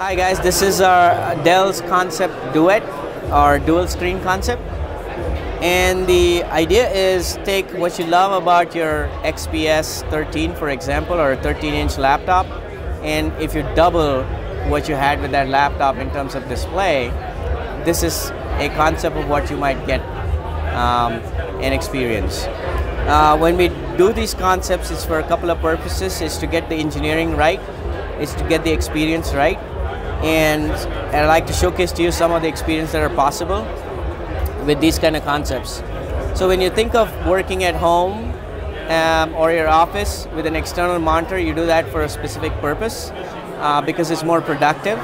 Hi guys, this is our DELL's Concept Duet or dual screen concept, and the idea is take what you love about your XPS 13 for example, or a 13-inch laptop, and if you double what you had with that laptop in terms of display, this is a concept of what you might get and experience. When we do these concepts, it's for a couple of purposes. It's to get the engineering right, it's to get the experience right, and I'd like to showcase to you some of the experience that are possible with these kind of concepts. So when you think of working at home or your office with an external monitor, you do that for a specific purpose because it's more productive.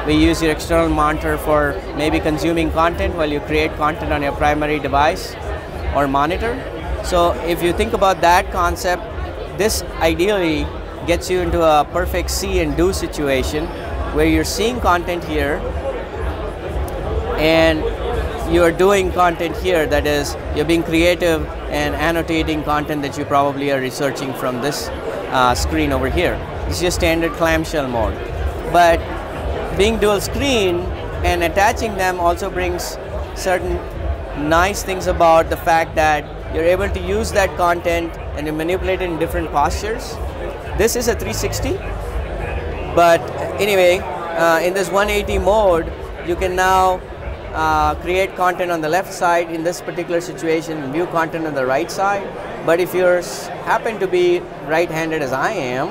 We use your external monitor for maybe consuming content while you create content on your primary device or monitor. So if you think about that concept, this ideally gets you into a perfect see and do situation where you're seeing content here and you're doing content here, that is, you're being creative and annotating content that you probably are researching from this screen over here. This is your standard clamshell mode. But being dual screen and attaching them also brings certain nice things about the fact that you're able to use that content and you manipulate it in different postures. This is a 360, but anyway, in this 180 mode, you can now create content on the left side in this particular situation, view content on the right side. But if you happen to be right-handed as I am,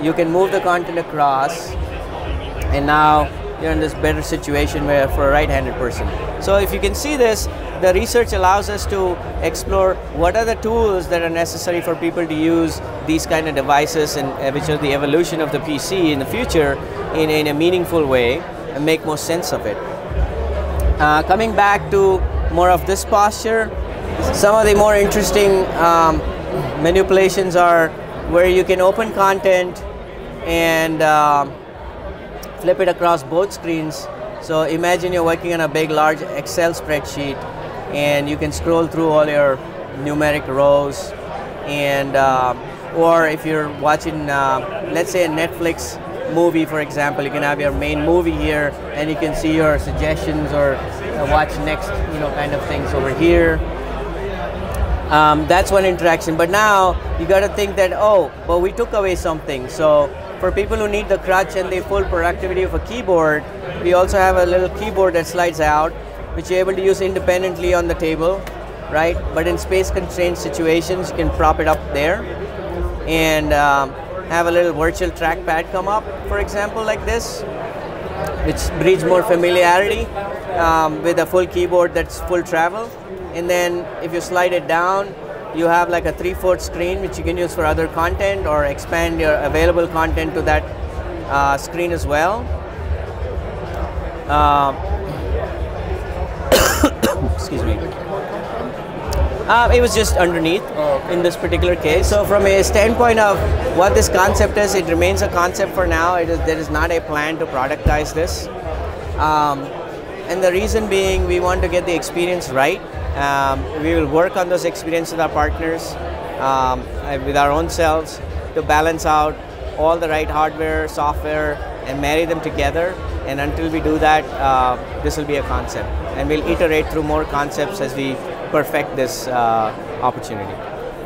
you can move the content across, and now you're in this better situation where for a right-handed person. So if you can see this, the research allows us to explore what are the tools that are necessary for people to use these kind of devices, and which are the evolution of the PC in the future in a meaningful way and make more sense of it. Coming back to more of this posture, some of the more interesting manipulations are where you can open content and flip it across both screens. So imagine you're working on a big large Excel spreadsheet and you can scroll through all your numeric rows, and or if you're watching let's say a Netflix movie for example, you can have your main movie here and you can see your suggestions or watch next kind of things over here. That's one interaction. But now you got to think that, oh, but we took away something. So for people who need the crutch and the full productivity of a keyboard, we also have a little keyboard that slides out, which you're able to use independently on the table, right? But in space constrained situations, you can prop it up there and have a little virtual trackpad come up, for example, like this, which breeds more familiarity with a full keyboard that's full travel. And then if you slide it down, you have like a 3/4 screen which you can use for other content or expand your available content to that screen as well. Excuse me. It was just underneath in this particular case. So from a standpoint of what this concept is, it remains a concept for now. There is not a plan to productize this. And the reason being, we want to get the experience right. We will work on those experiences with our partners, with our own selves, to balance out all the right hardware, software, and marry them together. And until we do that, this will be a concept. And we'll iterate through more concepts as we perfect this opportunity.